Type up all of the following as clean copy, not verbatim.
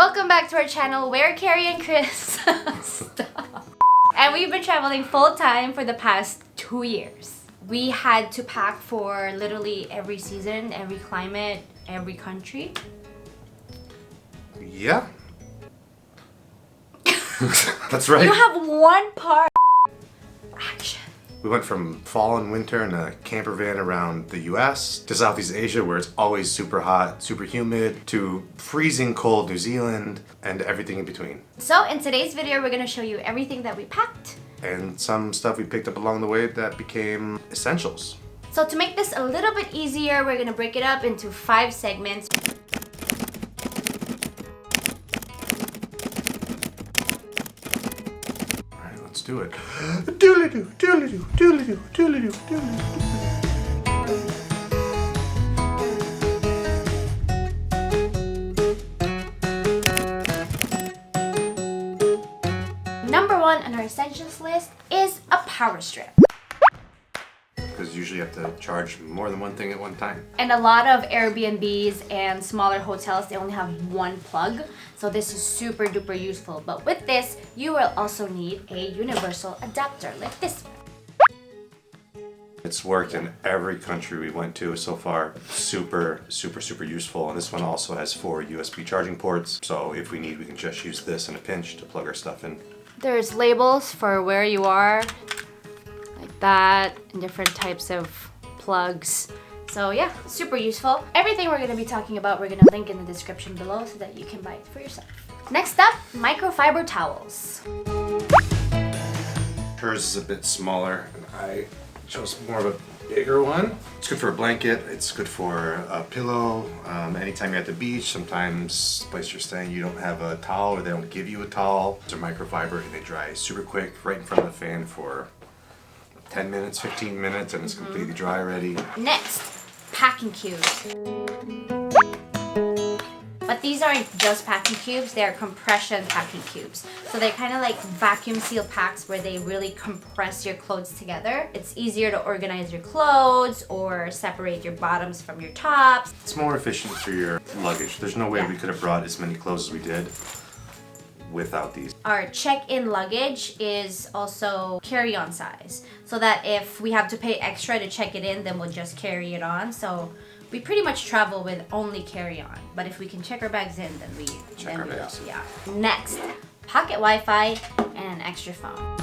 Welcome back to our channel. We're Cary and Cris. Stop. And we've been traveling full time for the past 2 years. We had to pack for literally every season, every climate, every country. Yeah. That's right. You have one part. Action. We went from fall and winter in a camper van around the US to Southeast Asia where it's always super hot, super humid, to freezing cold New Zealand and everything in between. So in today's video, we're going to show you everything that we packed. And some stuff we picked up along the way that became essentials. So to make this a little bit easier, we're going to break it up into 5 segments. Let's do it. Doodly-doo, doodly-doo, doodly-doo, doodly-doo, doodly-doo. Number 1 on our essentials list is a power strip. Because usually you have to charge more than one thing at one time. And a lot of Airbnbs and smaller hotels, they only have one plug. So this is super duper useful. But with this, you will also need a universal adapter like this. It's worked in every country we went to so far. Super, super, super useful. And this one also has 4 USB charging ports. So if we need, we can just use this in a pinch to plug our stuff in. There's labels for where you are, like that, and different types of plugs. So yeah, super useful. Everything we're gonna be talking about, we're gonna link in the description below so that you can buy it for yourself. Next up, microfiber towels. Hers is a bit smaller, and I chose more of a bigger one. It's good for a blanket, it's good for a pillow. Anytime you're at the beach, sometimes the place you're staying, you don't have a towel or they don't give you a towel. They're microfiber and they dry super quick right in front of the fan for 10 minutes, 15 minutes, and it's completely dry already. Next, packing cubes. But these aren't just packing cubes, they're compression packing cubes. So they're kind of like vacuum seal packs where they really compress your clothes together. It's easier to organize your clothes or separate your bottoms from your tops. It's more efficient for your luggage. There's no way we could have brought as many clothes as we did without these. Our check-in luggage is also carry-on size, so that if we have to pay extra to check it in, then we'll just carry it on. So we pretty much travel with only carry-on, but if we can check our bags in, then we check our bags. Yeah. Next, pocket Wi-Fi and an extra phone.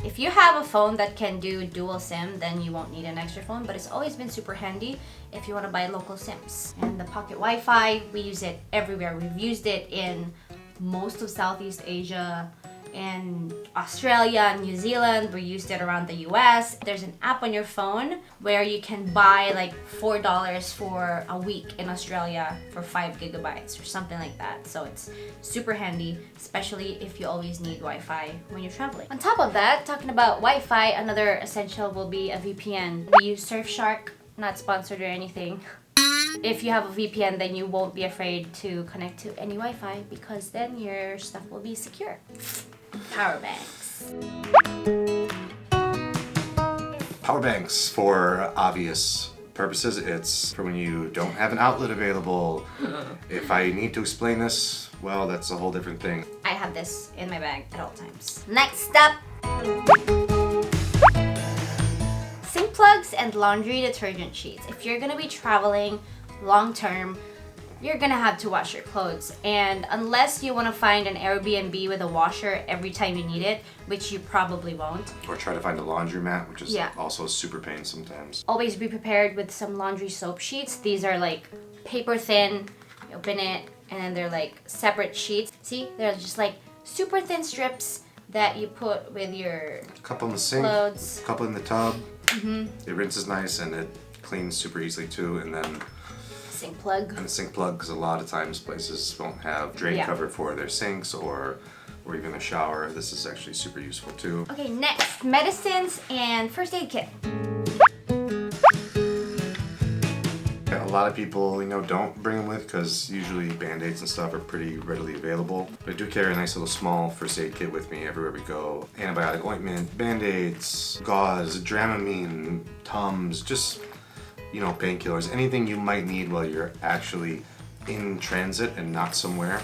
If you have a phone that can do dual SIM, then you won't need an extra phone, but it's always been super handy if you want to buy local SIMs. And the pocket Wi-Fi, we use it everywhere. We've used it in most of Southeast Asia and Australia and New Zealand. We used it around the US. There's an app on your phone where you can buy like $4 for a week in Australia for 5 gigabytes or something like that. So it's super handy, especially if you always need Wi-Fi when you're traveling. On top of that, talking about Wi-Fi, another essential will be a VPN. We use Surfshark, not sponsored or anything. If you have a VPN, then you won't be afraid to connect to any Wi-Fi because then your stuff will be secure. Power banks. Power banks, for obvious purposes, it's for when you don't have an outlet available. If I need to explain this, well, that's a whole different thing. I have this in my bag at all times. Next up, sink plugs and laundry detergent sheets. If you're gonna be traveling long term, you're gonna have to wash your clothes, and unless you want to find an Airbnb with a washer every time you need it, which you probably won't, or try to find a laundromat, which is also a super pain sometimes. Always be prepared with some laundry soap sheets. These are like paper thin. You open it and then they're like separate sheets. See, they're just like super thin strips that you put with your couple in the sink, clothes. couple in the tub. It rinses nice and it cleans super easily too. And then sink plug. And a sink plug, because a lot of times places won't have drain cover for their sinks or even a shower. This is actually super useful too. Okay, next, medicines and first aid kit. A lot of people, don't bring them with because usually Band-Aids and stuff are pretty readily available. But I do carry a nice little small first aid kit with me everywhere we go. Antibiotic ointment, Band-Aids, gauze, Dramamine, Tums, just you know, painkillers, anything you might need while you're actually in transit and not somewhere.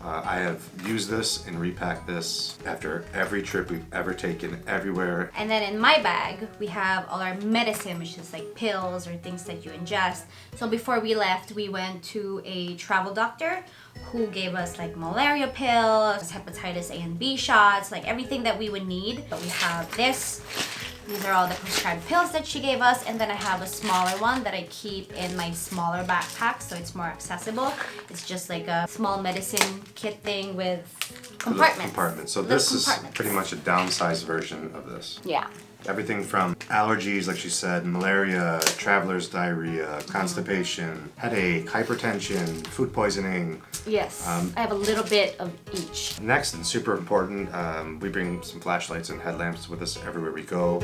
I have used this and repacked this after every trip we've ever taken, everywhere. And then in my bag, we have all our medicine, which is like pills or things that you ingest. So before we left, we went to a travel doctor who gave us like malaria pills, hepatitis A and B shots, like everything that we would need. But we have this. These are all the prescribed pills that she gave us, and then I have a smaller one that I keep in my smaller backpack so it's more accessible. It's just like a small medicine kit thing with compartments. So this is pretty much a downsized version of this. Yeah. Everything from allergies, like she said, malaria, traveler's diarrhea, constipation, headache, hypertension, food poisoning. Yes, I have a little bit of each. Next, and super important, we bring some flashlights and headlamps with us everywhere we go.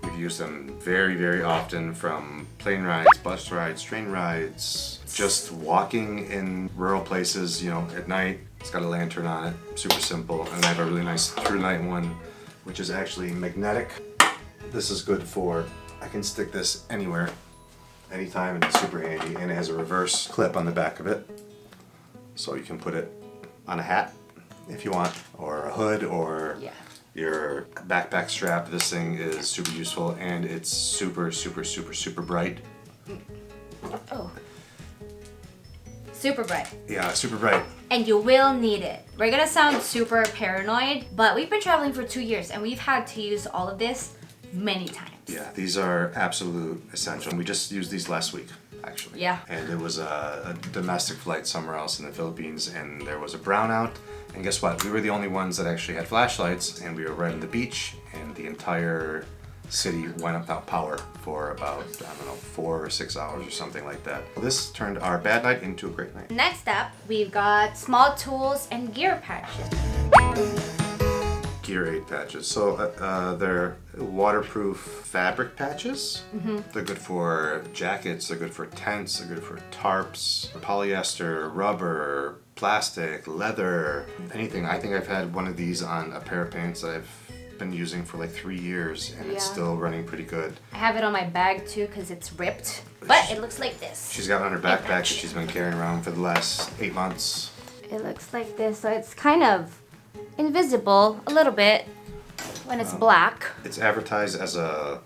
We've used them very, very often, from plane rides, bus rides, train rides, just walking in rural places, you know, at night. It's got a lantern on it, super simple. And I have a really nice through night one, which is actually magnetic. This is good for, I can stick this anywhere, anytime, and it's super handy. And it has a reverse clip on the back of it. So you can put it on a hat if you want, or a hood, or your backpack strap. This thing is super useful, and it's super, super, super, super bright. Oh. Super bright. Yeah, super bright. And you will need it. We're gonna sound super paranoid, but we've been traveling for 2 years and we've had to use all of this many times. Yeah, these are absolute essential. We just used these last week, actually. Yeah. And it was a domestic flight somewhere else in the Philippines, and there was a brownout. And guess what? We were the only ones that actually had flashlights, and we were right on the beach, and the entire city went without power for about, I don't know, 4 or 6 hours or something like that. This turned our bad night into a great night. Next up, we've got small tools and gear patches. Gear aid patches. So they're waterproof fabric patches. They're good for jackets, they're good for tents, they're good for tarps, polyester, rubber, plastic, leather, anything. I think I've had one of these on a pair of pants that I've been using for like 3 years, and it's still running pretty good. I have it on my bag too because it's ripped, but it looks like this. She's got it on her backpack that she's been carrying around for the last 8 months. It looks like this, so it's kind of invisible a little bit when it's black. It's advertised as a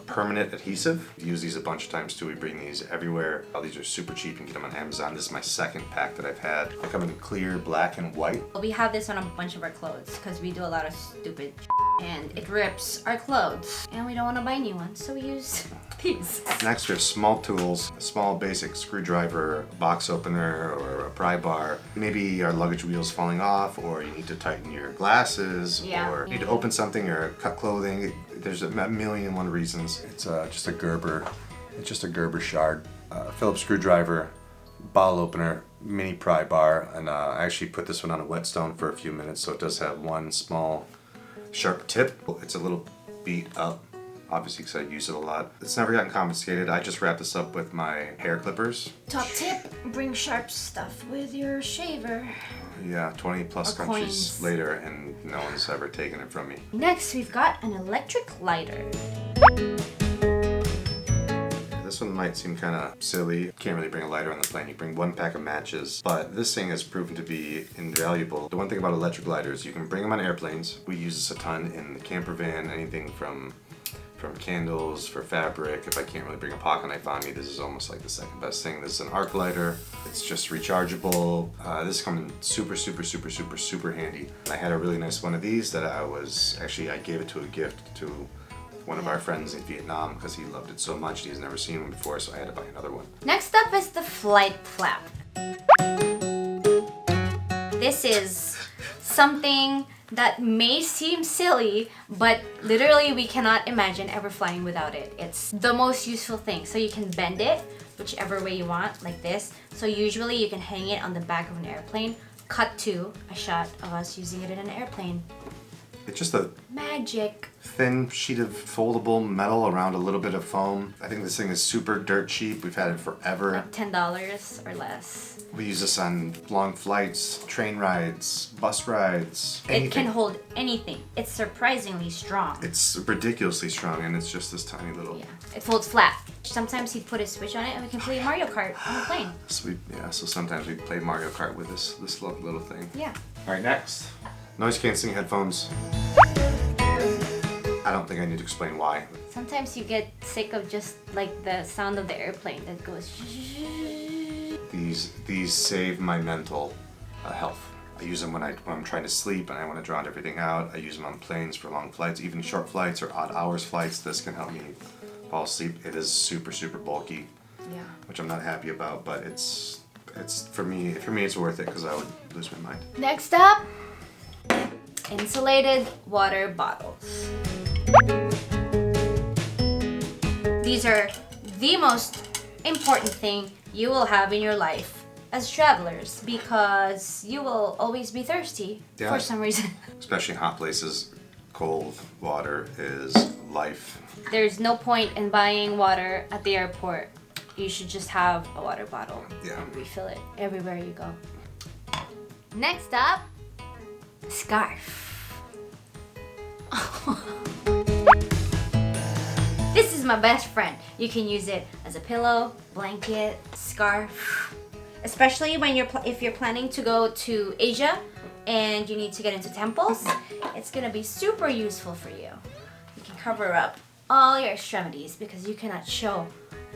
permanent adhesive. We use these a bunch of times too. We bring these everywhere. Oh, these are super cheap. You can get them on Amazon. This is my second pack that I've had. They come in clear, black, and white. We have this on a bunch of our clothes because we do a lot of stupid and it rips our clothes and we don't want to buy new ones, so we use these. Next, we have small tools, a small basic screwdriver, a box opener, or a pry bar. Maybe your luggage wheel's falling off, or you need to tighten your glasses, or need to open something or cut clothing. There's a million and one reasons. It's just a Gerber. It's just a Gerber shard. Phillips screwdriver, bottle opener, mini pry bar, and I actually put this one on a whetstone for a few minutes, so it does have one small sharp tip. It's a little beat up, obviously, because I use it a lot. It's never gotten confiscated. I just wrapped this up with my hair clippers. Top tip, bring sharp stuff with your shaver. Yeah, 20 plus countries coins. later, and no one's ever taken it from me. Next, we've got an electric lighter. This one might seem kind of silly. Can't really bring a lighter on the plane. You bring one pack of matches, but this thing has proven to be invaluable. The one thing about electric lighters, you can bring them on airplanes. We use this a ton in the camper van, anything from candles, for fabric. If I can't really bring a pocket knife on me, this is almost like the second best thing. This is an arc lighter. It's just rechargeable. This comes in super, super, super, super, super handy. I had a really nice one of these that I gave it to a gift to one of our friends in Vietnam because he loved it so much. He's never seen one before, so I had to buy another one. Next up is the flight flap. This is something that may seem silly, but literally we cannot imagine ever flying without it. It's the most useful thing. So you can bend it whichever way you want, like this. So usually you can hang it on the back of an airplane. Cut to a shot of us using it in an airplane. It's just a magic. thin sheet of foldable metal around a little bit of foam. I think this thing is super dirt cheap. We've had it forever. Like $10 or less. We use this on long flights, train rides, bus rides, anything. It can hold anything. It's surprisingly strong. It's ridiculously strong, and it's just this tiny little... Yeah, it folds flat. Sometimes he'd put a switch on it and we can play Mario Kart on the plane. So sometimes we play Mario Kart with this little thing. Yeah. All right, next. Noise canceling headphones. I don't think I need to explain why. Sometimes you get sick of just like the sound of the airplane that goes. These save my mental health. I use them when I'm trying to sleep and I want to drown everything out. I use them on planes for long flights, even short flights or odd hours flights. This can help me fall asleep. It is super bulky, Yeah. which I'm not happy about, but it's for me it's worth it because I would lose my mind. Next up, insulated water bottles. These are the most important thing you will have in your life as travelers because you will always be thirsty for some reason. Especially in hot places, cold water is life. There's no point in buying water at the airport. You should just have a water bottle. Yeah. And refill it everywhere you go. Next up, scarf. This is my best friend. You can use it as a pillow, blanket, scarf. Especially when if you're planning to go to Asia and you need to get into temples, it's gonna be super useful for you. You can cover up all your extremities because you cannot show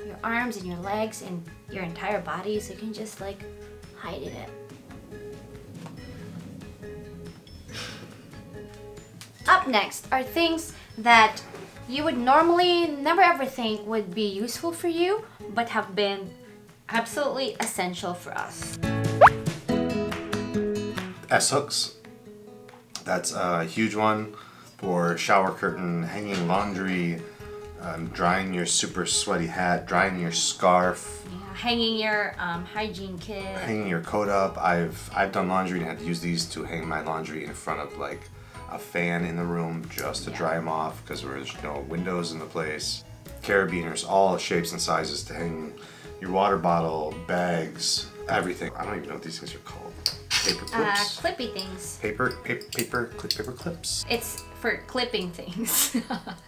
your arms and your legs and your entire body, so you can just like hide in it. Up next are things that you would normally never ever think would be useful for you, but have been absolutely essential for us. S-hooks. That's a huge one for shower curtain, hanging laundry, drying your super sweaty hat, drying your scarf. Yeah, hanging your hygiene kit. Hanging your coat up. I've done laundry and had to use these to hang my laundry in front of like a fan in the room just to dry them off because there's no windows in the place. Carabiners, all shapes and sizes to hang your water bottle, bags, everything. I don't even know what these things are called. Paper clips? Clippy things. Paper clips. It's for clipping things.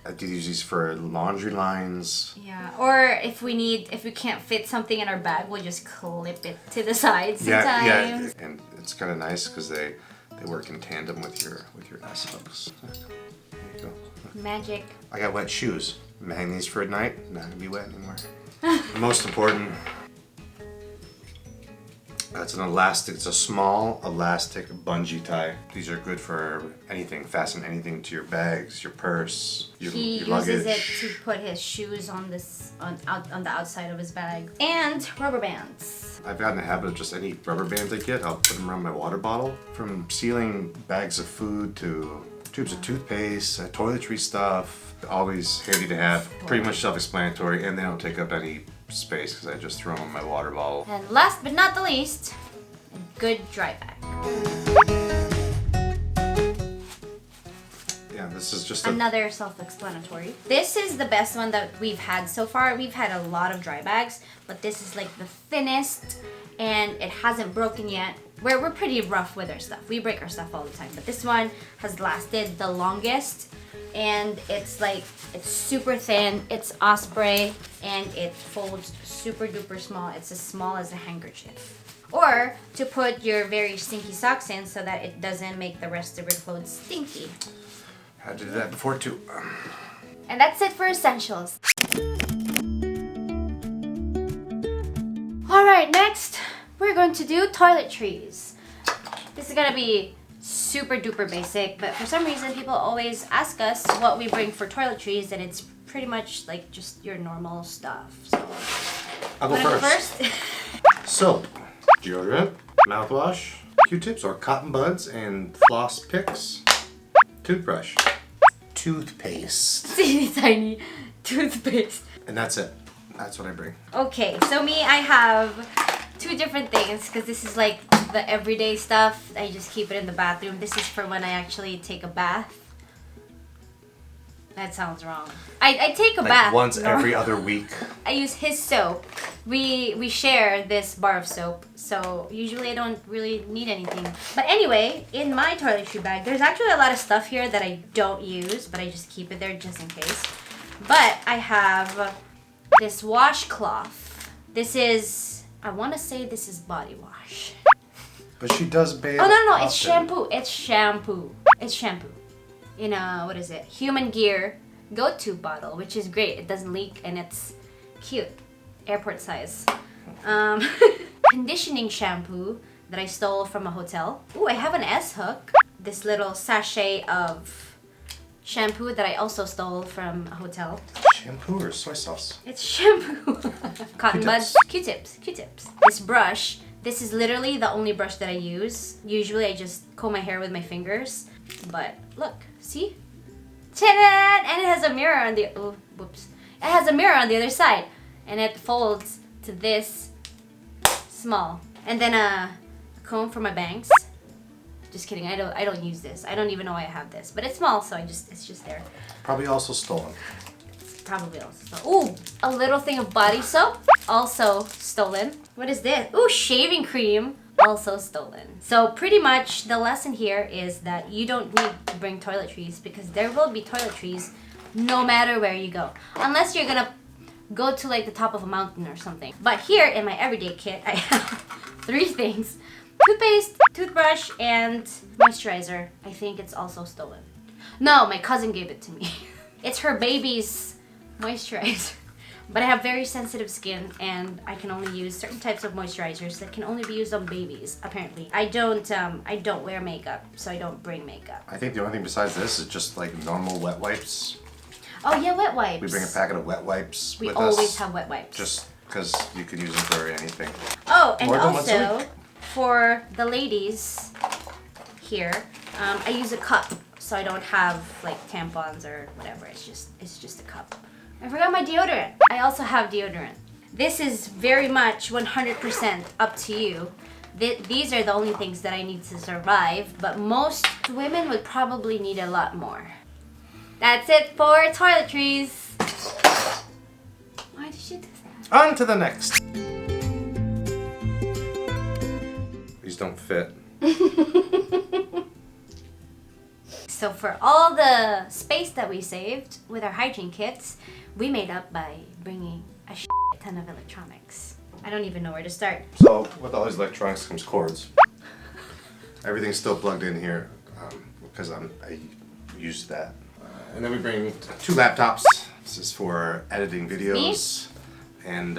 I do use these for laundry lines. Yeah, or if we can't fit something in our bag, we'll just clip it to the side sometimes. Yeah, and it's kind of nice because they work in tandem with your S-hooks. There you go. Magic. I got wet shoes. I'm gonna hang these for a night. Not gonna be wet anymore. Most important. It's a small elastic bungee tie. These are good for anything. Fasten anything to your bags, your purse, your luggage. He uses it to put his shoes on the outside of his bag. And rubber bands. I've gotten a habit of just any rubber bands I get, I'll put them around my water bottle. From sealing bags of food to tubes of toothpaste, toiletry stuff. Always handy to have. Pretty much self-explanatory, and they don't take up any space because I just throw them in my water bottle. And last but not the least, a good dry bag. Yeah, this is just another self-explanatory. This is the best one that we've had so far. We've had a lot of dry bags, but this is like the thinnest and it hasn't broken yet. We're pretty rough with our stuff. We break our stuff all the time, but this one has lasted the longest. And it's super thin, it's osprey, and it folds super duper small. It's as small as a handkerchief. Or to put your very stinky socks in so that it doesn't make the rest of your clothes stinky. Had to do that before too. And that's it for essentials. Alright, next we're going to do toiletries. This is gonna be super duper basic, but for some reason people always ask us what we bring for toiletries, and it's pretty much like just your normal stuff. So I'll go first. Soap, deodorant, mouthwash, Q-tips or cotton buds, and floss picks, toothbrush, toothpaste. Teeny tiny toothpaste. And that's it. That's what I bring. Okay, so me, I have two different things because this is like the everyday stuff. I just keep it in the bathroom. This is for when I actually take a bath. That sounds wrong. I take a Like bath once every other week. I use his soap. We share this bar of soap, so usually I don't really need anything. But anyway, in my toiletry bag, there's actually a lot of stuff here that I don't use, but I just keep it there just in case. But I have this washcloth. This is, I want to say this is body wash. But she does bathe. Oh, no, often. it's shampoo. It's shampoo. It's shampoo. In a, what is it? Human Gear go-to bottle, which is great. It doesn't leak and it's cute. Airport size. Conditioning shampoo that I stole from a hotel. Ooh, I have an S-hook. This little sachet of shampoo that I also stole from a hotel. Shampoo or soy sauce? It's shampoo. Cotton buds. Q-tips. Q-tips. This brush. This is literally the only brush that I use. Usually I just comb my hair with my fingers. But look, see? Ta-da! And it has a mirror on the, oh, whoops. It has a mirror on the other side. And it folds to this small. And then a comb for my bangs. Just kidding, I don't use this. I don't even know why I have this. But it's small, so it's just there. Probably also stolen. Probably also stolen. Ooh, a little thing of body soap. Also stolen. What is this? Ooh, shaving cream. Also stolen. So pretty much the lesson here is that you don't need to bring toiletries because there will be toiletries no matter where you go. Unless you're gonna go to like the top of a mountain or something. But here in my everyday kit, I have 3 things. Toothpaste, toothbrush, and moisturizer. I think it's also stolen. No, my cousin gave it to me. It's her baby's moisturizer. But I have very sensitive skin and I can only use certain types of moisturizers that can only be used on babies, apparently. I don't wear makeup, so I don't bring makeup. I think the only thing besides this is just like normal wet wipes. Oh yeah, wet wipes. We bring a packet of wet wipes We with always us. have wet wipes. Just because you could use them for anything. Oh, and More than once a also week. for the ladies here, I use a cup so I don't have like tampons or whatever. It's just a cup. I forgot my deodorant. I also have deodorant. This is very much 100% up to you. These are the only things that I need to survive, but most women would probably need a lot more. That's it for toiletries. Why did you do that? On to the next. These don't fit. So for all the space that we saved with our hygiene kits, we made up by bringing a ton of electronics. I don't even know where to start. So with all these electronics comes cords. Everything's still plugged in here because I use that. And then we bring 2 laptops. This is for editing videos. And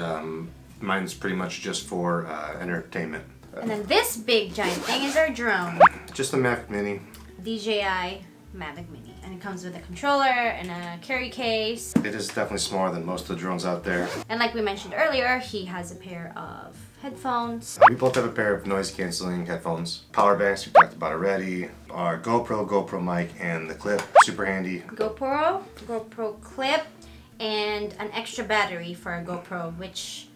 mine's pretty much just for entertainment. And then this big giant thing is our drone. Just a Mac Mini. DJI Mavic Mini. And it comes with a controller and a carry case. It is definitely smaller than most of the drones out there. And like we mentioned earlier, he has a pair of headphones. We both have a pair of noise canceling headphones. Power banks we talked about already. Our GoPro mic, and the clip. Super handy. GoPro clip, and an extra battery for our GoPro, which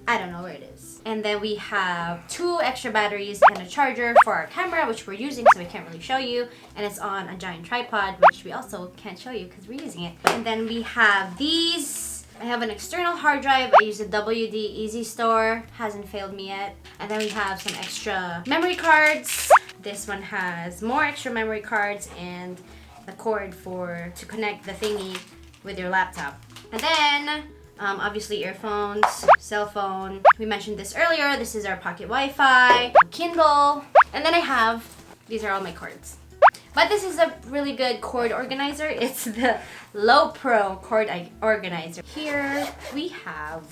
I don't know where it is. And then we have 2 extra batteries and a charger for our camera, which we're using, so we can't really show you. And it's on a giant tripod, which we also can't show you because we're using it. And then we have these. I have an external hard drive. I use a WD Easy Store. Hasn't failed me yet. And then we have some extra memory cards. This one has more extra memory cards and the cord to connect the thingy with your laptop. And then obviously earphones, cell phone. We mentioned this earlier. This is our pocket Wi-Fi, Kindle. And then I have, these are all my cords. But this is a really good cord organizer. It's the Low Pro cord organizer. Here we have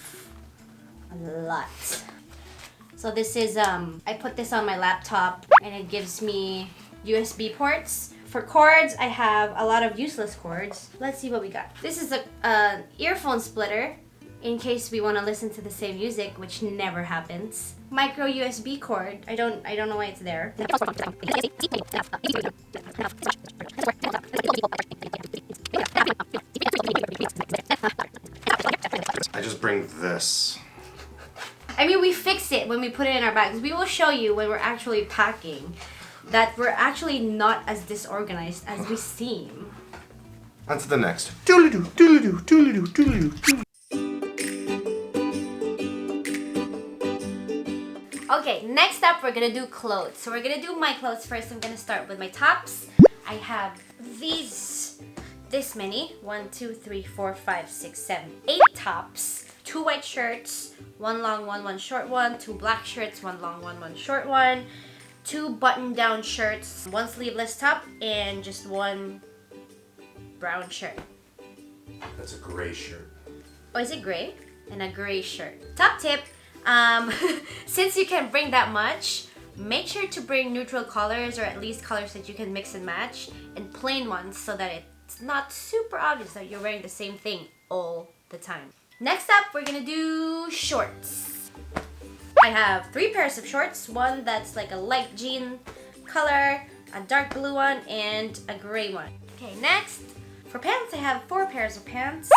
a lot. So this is, I put this on my laptop and it gives me USB ports. For cords, I have a lot of useless cords. Let's see what we got. This is a earphone splitter in case we want to listen to the same music, which never happens. Micro USB cord. I don't know why it's there. I just bring this. I mean, we fix it when we put it in our bags. We will show you when we're actually packing that we're actually not as disorganized as we seem. On to the next. Doodle-doo, doodle-doo, doodle-doo, doodle-doo. Okay, next up we're gonna do clothes. So we're gonna do my clothes first. I'm gonna start with my tops. I have this many. 1, 2, 3, 4, 5, 6, 7, 8 tops. 2 white shirts, 1 long one, 1 short one, 2 black shirts, 1 long one, 1 short one, 2 button-down shirts, 1 sleeveless top, and just 1 brown shirt. That's a gray shirt. Oh, is it gray? And a gray shirt. Top tip, since you can bring that much, make sure to bring neutral colors, or at least colors that you can mix and match, and plain ones so that it's not super obvious that you're wearing the same thing all the time. Next up, we're gonna do shorts. I have 3 pairs of shorts. One that's like a light jean color, a dark blue one, and a gray one. Okay, next, for pants, I have 4 pairs of pants.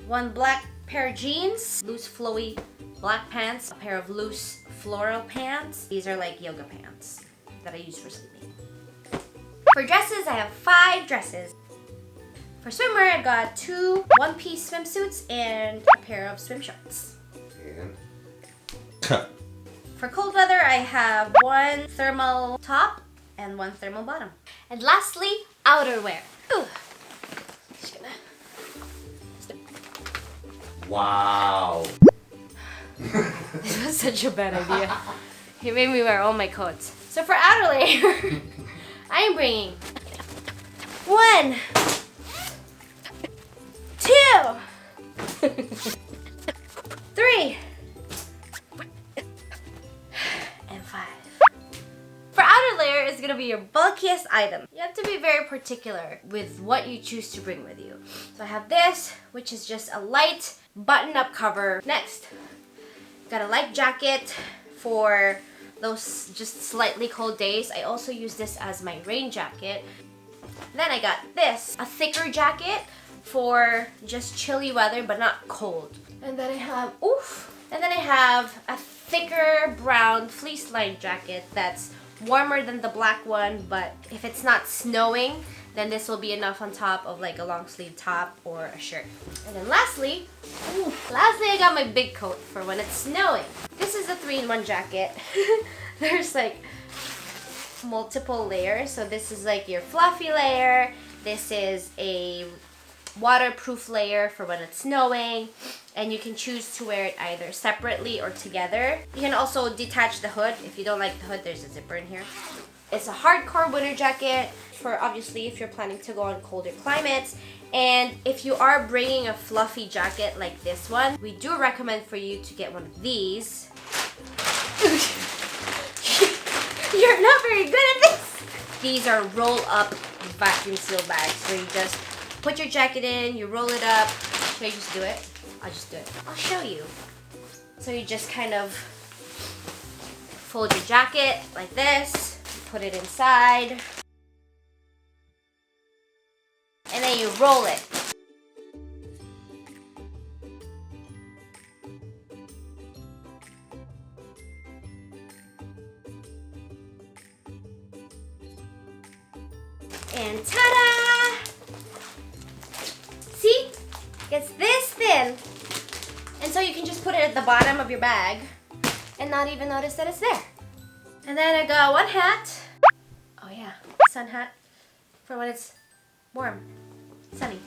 1 black pair of jeans, loose flowy black pants, a pair of loose floral pants. These are like yoga pants that I use for sleeping. For dresses, I have 5 dresses. For swimwear, I got 2 one-piece swimsuits and a pair of swim shorts. And For cold weather, I have 1 thermal top and 1 thermal bottom. And lastly, outerwear. Ooh. Just gonna... wow. This was such a bad idea. He made me wear all my coats. So for outer layer, I am bringing 1, 2, 3, and 5. For outer layer is gonna be your bulkiest item. You have to be very particular with what you choose to bring with you. So I have this, which is just a light button-up cover. Next, got a light jacket for those just slightly cold days. I also use this as my rain jacket. Then I got this, a thicker jacket for just chilly weather but not cold. And then I have a thicker brown fleece-lined jacket that's warmer than the black one, but if it's not snowing, then this will be enough on top of like a long sleeve top or a shirt. And then lastly, I got my big coat for when it's snowing. This is a 3-in-1 jacket. There's like multiple layers. So this is like your fluffy layer. This is a waterproof layer for when it's snowing, and you can choose to wear it either separately or together. You can also detach the hood. If you don't like the hood, there's a zipper in here. It's a hardcore winter jacket for obviously if you're planning to go on colder climates. And if you are bringing a fluffy jacket like this one, we do recommend for you to get one of these. You're not very good at this. These are roll-up vacuum seal bags where you just put your jacket in, you roll it up. Should I just do it? I'll just do it. I'll show you. So you just kind of fold your jacket like this, put it inside, and then you roll it. And ta-da! See? It's this thin. And so you can just put it at the bottom of your bag and not even notice that it's there. And then I got 1 hat. Oh yeah, sun hat for when it's warm, sunny.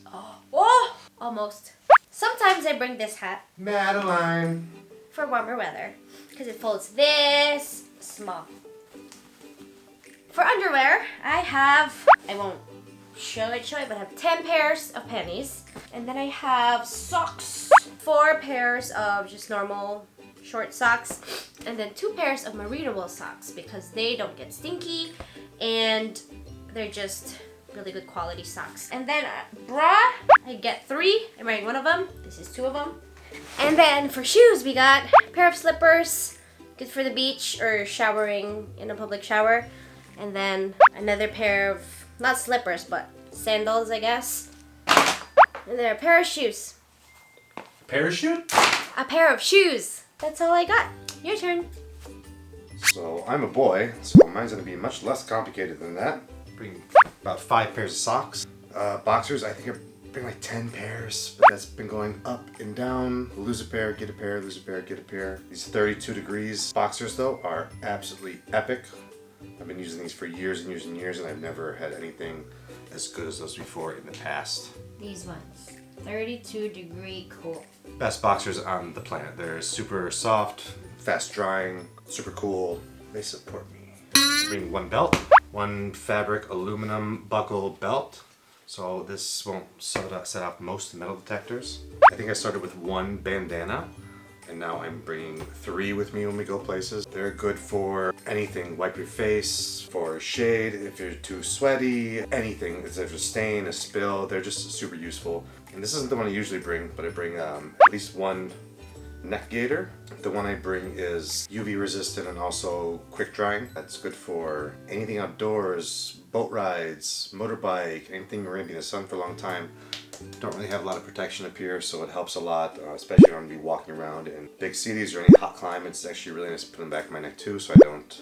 Oh, almost. Sometimes I bring this hat. Madeline. For warmer weather because it folds this small. For underwear, I won't show it, but I have 10 pairs of panties. And then I have socks. 4 pairs of just normal short socks. And then 2 pairs of merino socks because they don't get stinky and they're just really good quality socks. And then bra, I get 3. I'm wearing 1 of them. This is 2 of them. And then for shoes, we got a pair of slippers, good for the beach or showering in a public shower. And then another pair of, not slippers, but sandals, I guess. And then a pair of shoes. Parachute? A pair of shoes. That's all I got. Your turn. So I'm a boy, so mine's gonna be much less complicated than that. Bring about 5 pairs of socks, Boxers, I think I bring like 10 pairs, but that's been going up and down. Lose a pair, get a pair, lose a pair, get a pair. These 32 degrees boxers though are absolutely epic. I've been using these for years and years and years, and I've never had anything as good as those before in the past. These ones, 32 degree cool. Best boxers on the planet. They're super soft, fast drying, super cool. They support me. Bring one belt, one fabric aluminum buckle belt. So this won't set off most metal detectors. I think I started with one bandana, and now I'm bringing 3 with me when we go places. They're good for anything. Wipe your face, for shade, if you're too sweaty, anything. If there's a stain, a spill, they're just super useful. And this isn't the one I usually bring, but I bring at least one neck gaiter. The one I bring is UV resistant and also quick drying. That's good for anything outdoors, boat rides, motorbike, anything you're gonna be in the sun for a long time. Don't really have a lot of protection up here, so it helps a lot, especially if I'm gonna be walking around in big cities or any hot climates. It's actually really nice to put them back in my neck too, so I don't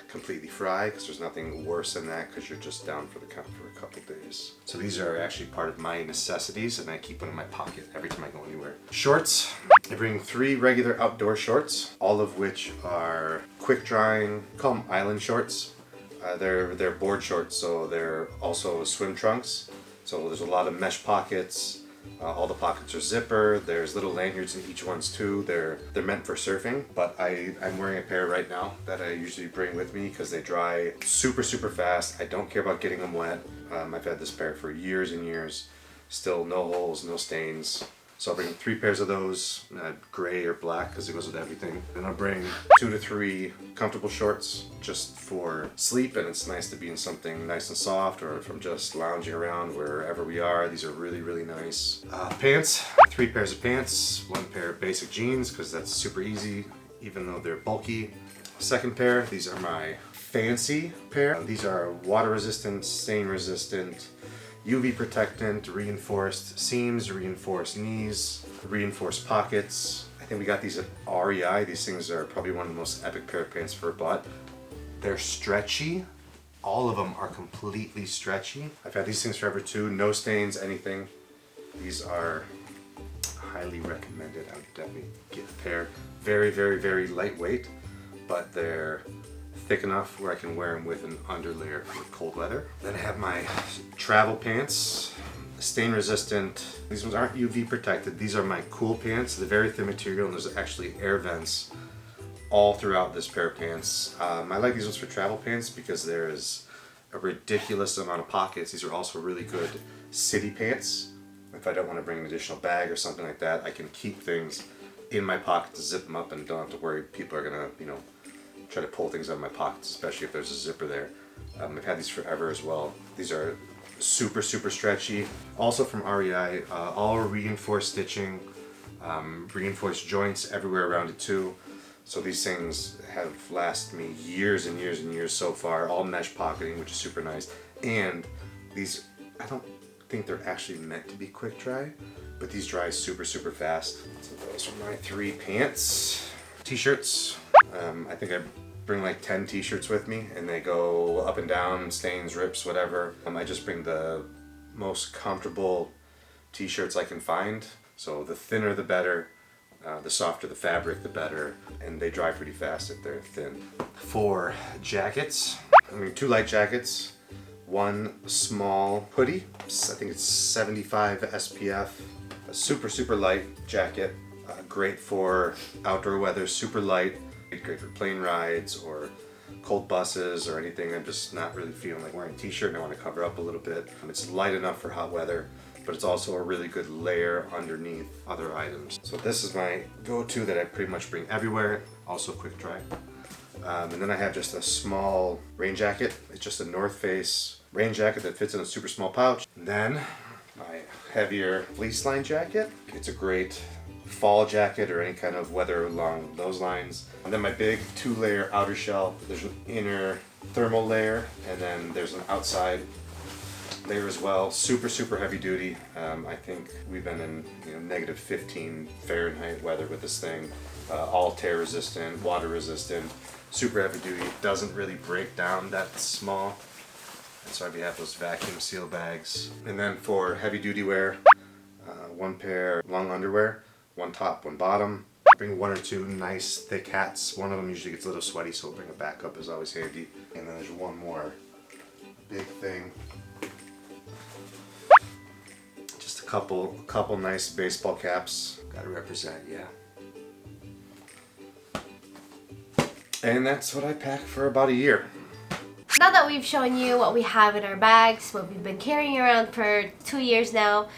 completely fry, because there's nothing worse than that, because you're just down for the count for a couple days. So these are actually part of my necessities, and I keep one in my pocket every time I go anywhere. Shorts, I bring 3 regular outdoor shorts, all of which are quick drying. Call them island shorts. They're board shorts, so they're also swim trunks. So there's a lot of mesh pockets. All the pockets are zipper. There's little lanyards in each ones too. They're meant for surfing, but I'm wearing a pair right now that I usually bring with me because they dry super fast. I don't care about getting them wet. I've had this pair for years and years. Still no holes, no stains. So I'll bring 3 pairs of those, gray or black because it goes with everything. Then I'll bring 2 to 3 comfortable shorts just for sleep, and it's nice to be in something nice and soft, or if I'm just lounging around wherever we are. These are really nice. Pants, 3 pairs of pants, 1 pair of basic jeans because that's super easy even though they're bulky. Second pair, these are my fancy pair. These are water resistant, stain resistant, UV protectant, reinforced seams, reinforced knees, reinforced pockets. I think we got these at REI. These things are probably one of the most epic pair of pants I've ever bought. They're stretchy. All of them are completely stretchy. I've had these things forever too. No stains, anything. These are highly recommended. I would definitely get a pair. Very lightweight, but they're thick enough where I can wear them with an underlayer for cold weather. Then I have my travel pants, stain resistant. These ones aren't UV protected. These are my cool pants. They're very thin material, and there's actually air vents all throughout this pair of pants. I like these ones for travel pants because there's a ridiculous amount of pockets. These are also really good city pants. If I don't want to bring an additional bag or something like that, I can keep things in my pocket to zip them up and don't have to worry people are gonna, try to pull things out of my pockets, especially if there's a zipper there. I've had these forever as well. These are super stretchy. Also from REI, all reinforced stitching, reinforced joints everywhere around it too. So these things have lasted me years and years so far. All mesh pocketing, which is super nice. And these, I don't think they're actually meant to be quick dry, but these dry super fast. So those are my 3 pants. T-shirts. I think I bring like 10 t-shirts with me, and they go up and down, stains, rips, whatever. I just bring the most comfortable t-shirts I can find. So the thinner the better, the softer the fabric the better, and they dry pretty fast if they're thin. For jackets, I mean 2 light jackets, 1 small hoodie. I think it's 75 SPF, a super light jacket. Great for outdoor weather, super light. Great for plane rides or cold buses or anything. I'm just not really feeling like wearing a t-shirt and I want to cover up a little bit. It's light enough for hot weather, but it's also a really good layer underneath other items. So this is my go-to that I pretty much bring everywhere. Also quick dry. And then I have just a small rain jacket. It's just a North Face rain jacket that fits in a super small pouch. And then my heavier fleece line jacket. It's a great fall jacket or any kind of weather along those lines. And then my big 2-layer outer shell. There's an inner thermal layer, and then there's an outside layer as well. Super heavy duty. I think we've been in negative 15 Fahrenheit weather with this thing. All tear resistant, water resistant, super heavy duty. Doesn't really break down that small. That's why we have those vacuum seal bags. And then for heavy duty wear, one pair long underwear, one top, one bottom. Bring one or two nice thick hats. One of them usually gets a little sweaty, so bring a backup is always handy. And then there's one more big thing. Just a couple nice baseball caps. Gotta represent, yeah. And that's what I pack for about a year. Now that we've shown you what we have in our bags, what we've been carrying around for 2 years now,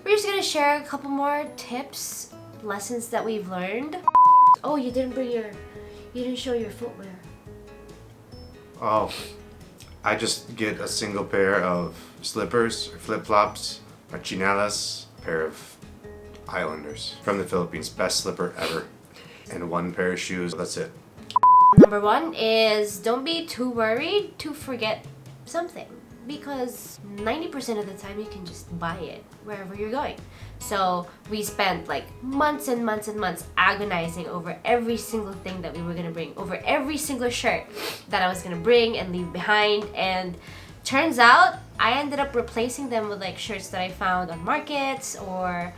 we're just gonna share a couple more tips, lessons that we've learned. Oh, you didn't show your footwear. Oh, I just get a single pair of slippers or flip-flops or chinelas, a pair of Islanders from the Philippines, best slipper ever, and one pair of shoes. That's it. Number one is don't be too worried to forget something, because 90% of the time you can just buy it wherever you're going. So we spent like months and months and months agonizing over every single thing that we were gonna bring, over every single shirt that I was gonna bring and leave behind, and turns out I ended up replacing them with like shirts that I found on markets, or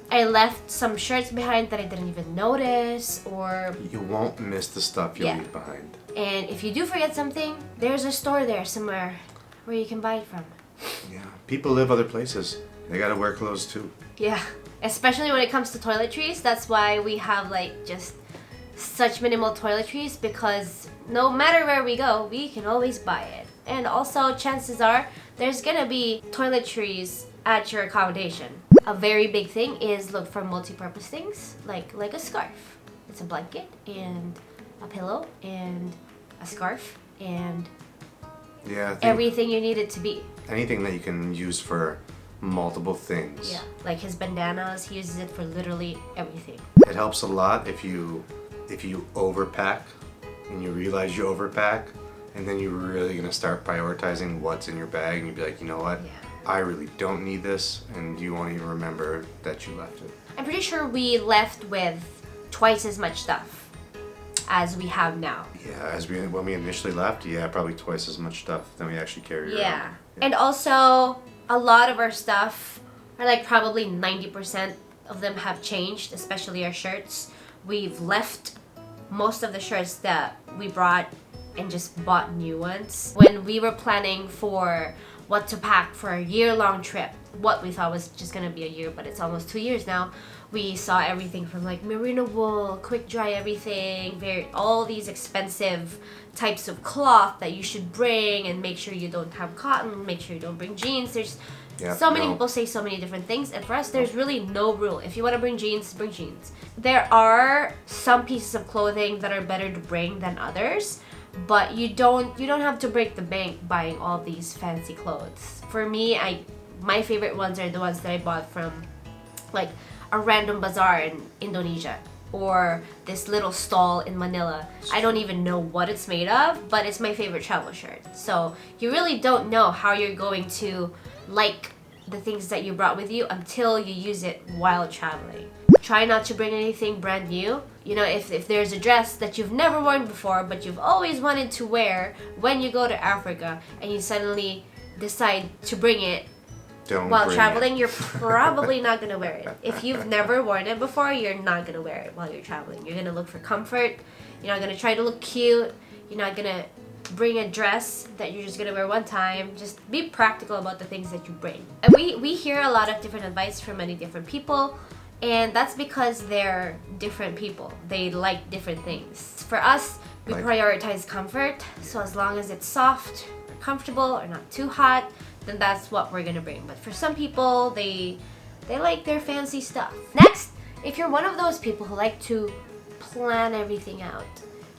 I left some shirts behind that I didn't even notice, or... You won't miss the stuff you leave behind. And if you do forget something, there's a store there somewhere where you can buy it from. Yeah, people live other places. They gotta wear clothes too. Yeah, especially when it comes to toiletries. That's why we have like just such minimal toiletries, because no matter where we go, we can always buy it. And also, chances are, there's gonna be toiletries at your accommodation. A very big thing is look for multi-purpose things, like a scarf. It's a blanket and a pillow and a scarf and everything you need it to be. Anything that you can use for multiple things. Yeah, like his bandanas, he uses it for literally everything. It helps a lot if you overpack and you realize you overpack, and then you're really gonna start prioritizing what's in your bag, and you'd be like, you know what? Yeah. I really don't need this, and you won't even remember that you left it. I'm pretty sure we left with twice as much stuff as we have now. Yeah, when we initially left, probably twice as much stuff than we actually carried around. Yeah, and also a lot of our stuff, or like probably 90% of them have changed, especially our shirts. We've left most of the shirts that we brought and just bought new ones. When we were planning for what to pack for a year-long trip, what we thought was just gonna be a year, but it's almost 2 years now, we saw everything from like merino wool, quick dry everything, all these expensive types of cloth that you should bring, and make sure you don't have cotton, make sure you don't bring jeans. There's so many people say so many different things, and for us there's really no rule. If you want to bring jeans, bring jeans. There are some pieces of clothing that are better to bring than others, but you don't have to break the bank buying all these fancy clothes. For me, my favorite ones are the ones that I bought from like a random bazaar in Indonesia, or this little stall in Manila. I don't even know what it's made of, but it's my favorite travel shirt. So you really don't know how you're going to like the things that you brought with you until you use it while traveling. Try not to bring anything brand new. You know, if there's a dress that you've never worn before but you've always wanted to wear when you go to Africa, and you suddenly decide to bring it while traveling, you're probably not gonna wear it. If you've never worn it before, you're not gonna wear it while you're traveling. You're gonna look for comfort. You're not gonna try to look cute. You're not gonna bring a dress that you're just gonna wear one time. Just be practical about the things that you bring. And we hear a lot of different advice from many different people, and that's because they're different people. They like different things. For us, we prioritize comfort, so as long as it's soft or comfortable or not too hot, then that's what we're gonna bring. But for some people, they like their fancy stuff. Next, if you're one of those people who like to plan everything out,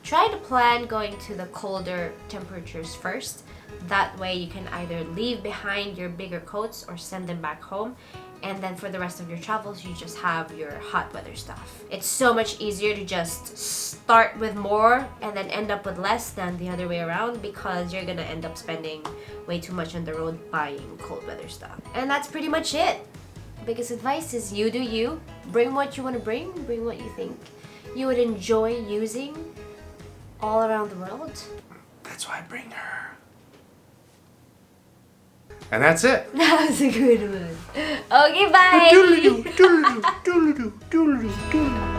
try to plan going to the colder temperatures first. That way you can either leave behind your bigger coats or send them back home, and then for the rest of your travels you just have your hot weather stuff. It's so much easier to just start with more and then end up with less than the other way around, because you're gonna end up spending way too much on the road buying cold weather stuff. And that's pretty much it. Biggest advice is you do you. Bring what you want to bring what you think you would enjoy using all around the world. That's why I bring her. And that's it. That was a good one. Okay, bye. Doodle-doo, doodle-doo, doodle-doo, doodle-doo, doodle-doo.